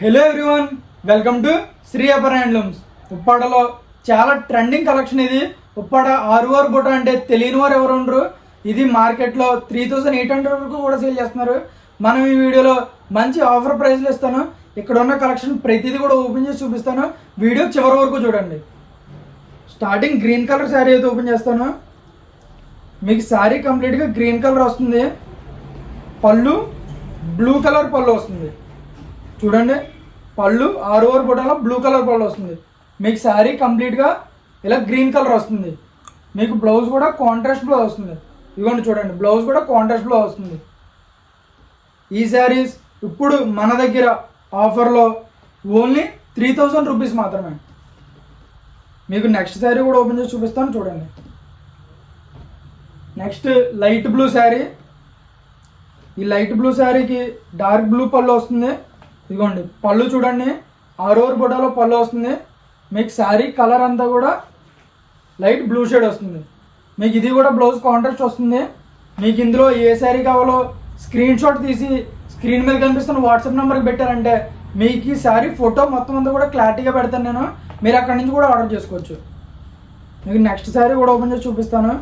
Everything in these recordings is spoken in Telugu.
Hello everyone, welcome to Shri Apar handlooms. ఉప్పాడలో చాలా ట్రెండింగ్ కలెక్షన్ ఇది. ఉప్పాడ ఆరు బుట్ట అంటే తెలియని వారు ఎవరు ఉండరు. ఇది మార్కెట్లో 3800 వరకు కూడా సేల్ చేస్తున్నారు. మనం ఈ వీడియోలో మంచి ఆఫర్ ప్రైస్లు ఇస్తాను. ఇక్కడ ఉన్న కలెక్షన్ ప్రతిదీ కూడా ఓపెన్ చేసి చూపిస్తాను. వీడియో చివరి వరకు చూడండి. స్టార్టింగ్ గ్రీన్ కలర్ శారీ అయితే ఓపెన్ చేస్తాను. మీకు శారీ కంప్లీట్గా గ్రీన్ కలర్ వస్తుంది. పళ్ళు బ్లూ కలర్ పళ్ళు వస్తుంది. చూడండి, పళ్ళు ఆరు బుట్టలో బ్లూ కలర్ పళ్ళు వస్తుంది. మీకు శారీ కంప్లీట్గా ఇలా గ్రీన్ కలర్ వస్తుంది. మీకు బ్లౌజ్ కూడా కాంట్రాస్ట్ బ్లౌజ్ వస్తుంది. ఇదిగోండి చూడండి, బ్లౌజ్ కూడా కాంట్రాస్ట్ బ్లౌజ్ వస్తుంది. ఈ శారీస్ ఇప్పుడు మన దగ్గర ఆఫర్లో ఓన్లీ 3000 రూపీస్ మాత్రమే. మీకు నెక్స్ట్ శారీ కూడా ఓపెన్ చేసి చూపిస్తాను చూడండి. Next light blue sari. ఈ లైట్ బ్లూ శారీకి డార్క్ బ్లూ పళ్ళు వస్తుంది. ఇదిగోండి పళ్ళు చూడండి, ఆరు బుట్టలో పళ్ళు వస్తుంది. మీకు శారీ కలర్ అంతా కూడా లైట్ బ్లూ షేడ్ వస్తుంది. మీకు ఇది కూడా బ్లౌజ్ కాంట్రాస్ట్ వస్తుంది. మీకు ఇందులో ఏ శారీ కావాలో స్క్రీన్ షాట్ తీసి స్క్రీన్ మీద కనిపిస్తున్న వాట్సాప్ నెంబర్కి పెట్టారంటే మీకు ఈ శారీ ఫోటో మొత్తం అంతా కూడా క్లారిటీగా పెడతాను నేను. మీరు అక్కడి నుంచి కూడా ఆర్డర్ చేసుకోవచ్చు. మీకు నెక్స్ట్ శారీ కూడా ఓపెన్ చేసి చూపిస్తాను.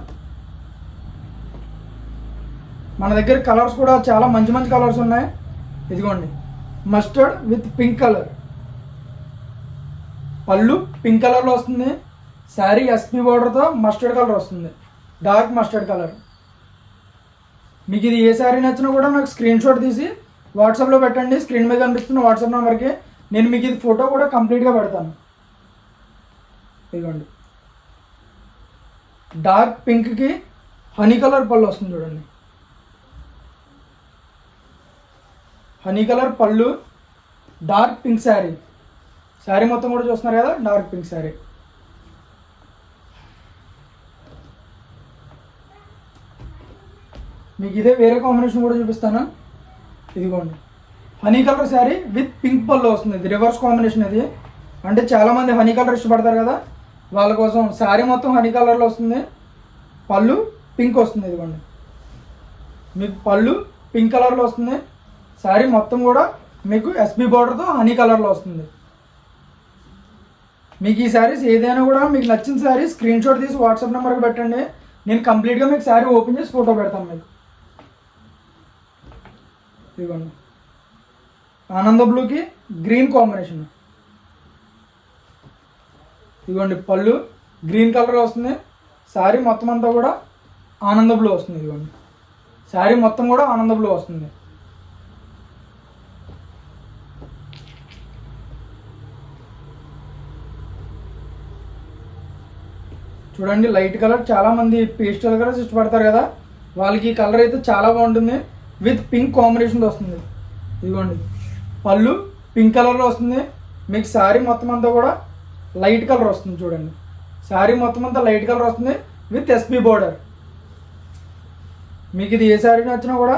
మన దగ్గర కలర్స్ కూడా చాలా మంచి మంచి కలర్స్ ఉన్నాయి. ఇదిగోండి, మస్టర్డ్ విత్ పింక్ కలర్. పళ్ళు పింక్ కలర్లో వస్తుంది. శారీ ఎస్పీ బార్డర్తో మస్టర్డ్ కలర్ వస్తుంది, డార్క్ మస్టర్డ్ కలర్. మీకు ఇది ఏ శారీ నచ్చినా కూడా నాకు స్క్రీన్ షాట్ తీసి వాట్సాప్లో పెట్టండి. స్క్రీన్ మీద కనిపిస్తున్న వాట్సాప్ నెంబర్కి నేను మీకు ఇది ఫోటో కూడా కంప్లీట్గా పెడతాను. ఇదిగోండి, డార్క్ పింక్కి హనీ కలర్ పళ్ళు వస్తుంది. చూడండి, హనీ కలర్ పళ్ళు, డార్క్ పింక్ శారీ. శారీ మొత్తం కూడా చూస్తున్నారు కదా, డార్క్ పింక్ శారీ. మీకు ఇదే వేరే కాంబినేషన్ కూడా చూపిస్తాను. ఇదిగోండి, honey colour sari with pink పళ్ళు వస్తుంది. ఇది రివర్స్ కాంబినేషన్. ఇది అంటే చాలామంది హనీ కలర్ ఇష్టపడతారు కదా, వాళ్ళ కోసం శారీ మొత్తం హనీ కలర్లో వస్తుంది. పళ్ళు పింక్ వస్తుంది. ఇదిగోండి, మీకు పళ్ళు పింక్ కలర్లో వస్తుంది. శారీ మొత్తం కూడా మీకు ఎస్బీ బార్డర్తో హనీ కలర్లో వస్తుంది. మీకు ఈ శారీస్ ఏదైనా కూడా మీకు నచ్చిన శారీ స్క్రీన్ షాట్ తీసి వాట్సాప్ నెంబర్కి పెట్టండి. నేను కంప్లీట్గా మీకు శారీ ఓపెన్ చేసి ఫోటో పెడతాను మీకు. ఇదిగోండి, ఆనంద బ్లూకి గ్రీన్ కాంబినేషన్. ఇదిగోండి, పళ్ళు గ్రీన్ కలర్ వస్తుంది. శారీ మొత్తం అంతా కూడా ఆనంద బ్లూ వస్తుంది. ఇదిగోండి, శారీ మొత్తం కూడా ఆనంద బ్లూ వస్తుంది. చూడండి, లైట్ కలర్. చాలామంది పేస్టల్ కలర్స్ ఇష్టపడతారు కదా, వాళ్ళకి ఈ కలర్ అయితే చాలా బాగుంటుంది. విత్ పింక్ కాంబినేషన్తో వస్తుంది. ఇదిగోండి, పళ్ళు పింక్ కలర్లో వస్తుంది. మీకు శారీ మొత్తం అంతా కూడా లైట్ కలర్ వస్తుంది. చూడండి, శారీ మొత్తం అంతా లైట్ కలర్ వస్తుంది విత్ ఎస్పీ బోర్డర్. మీకు ఇది ఏ శారీ నచ్చినా కూడా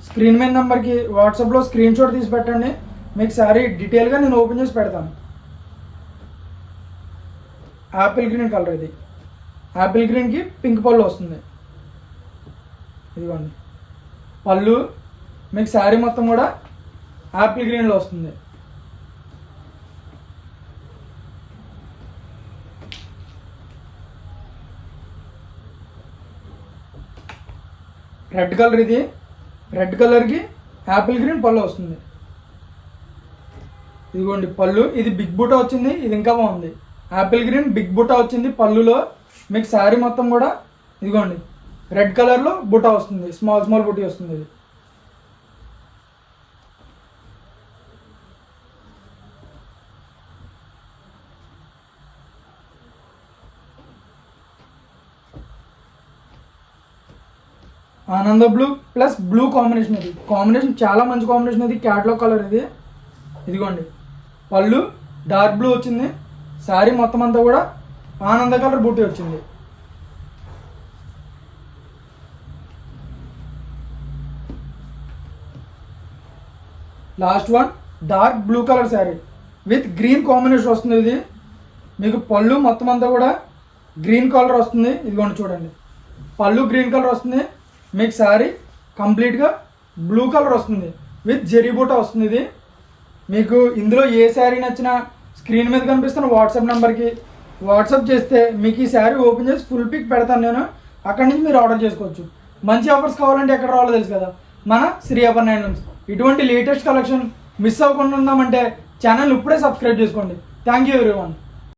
స్క్రీన్ మీద నెంబర్కి వాట్సాప్లో స్క్రీన్ షాట్ తీసి పెట్టండి. మీకు శారీ డీటెయిల్గా నేను ఓపెన్ చేసి పెడతాను. Apple green colour. ఇది యాపిల్ గ్రీన్కి పింక్ పళ్ళు వస్తుంది. ఇదిగోండి, పళ్ళు మీకు శారీ మొత్తం కూడా యాపిల్ గ్రీన్లో వస్తుంది. Red colour. ఇది రెడ్ కలర్కి యాపిల్ గ్రీన్ పళ్ళు వస్తుంది. ఇదిగోండి, పళ్ళు ఇది బిగ్ బుట్ట వచ్చింది. ఇది ఇంకా బాగుంది. యాపిల్ గ్రీన్ బిగ్ బుట్ట వచ్చింది పళ్ళులో. మీకు శారీ మొత్తం కూడా ఇదిగోండి రెడ్ కలర్లో బుట్ట వస్తుంది. స్మాల్ స్మాల్ బుట్టి వస్తుంది. ఇది ఆనంద బ్లూ ప్లస్ బ్లూ కాంబినేషన్. ఇది కాంబినేషన్ చాలా మంచి కాంబినేషన్. ఇది క్యాట్లాగ్ కలర్. ఇది ఇదిగోండి, పళ్ళు డార్క్ బ్లూ వచ్చింది. శారీ మొత్తం అంతా కూడా ఆనంద కలర్ బూటీ వచ్చింది. Last one dark blue colour sari with green combination వస్తుంది. ఇది మీకు పళ్ళు మొత్తం అంతా కూడా గ్రీన్ కలర్ వస్తుంది. ఇదిగోండి చూడండి, పళ్ళు గ్రీన్ కలర్ వస్తుంది. మీకు శారీ కంప్లీట్గా బ్లూ కలర్ వస్తుంది విత్ జెరీ బూటా వస్తుంది. ఇది మీకు ఇందులో ఏ శారీ నచ్చినా స్క్రీన్ మీద కనిపిస్తున్న వాట్సాప్ నెంబర్కి వాట్సాప్ చేస్తే మీకు ఈ శారీ ఓపెన్ చేసి ఫుల్ పిక్ పెడతాను నేను. అక్కడి నుంచి మీరు ఆర్డర్ చేసుకోవచ్చు. మంచి ఆఫర్స్ కావాలంటే ఎక్కడ రావాలో తెలుసు కదా, మన శ్రీ అపర్ణ హ్యాండ్లూమ్స్. ఇటువంటి లేటెస్ట్ కలెక్షన్ మిస్ అవ్వకుండా ఉందామంటే ఛానల్ ఇప్పుడే సబ్స్క్రైబ్ చేసుకోండి. Thank you everyone.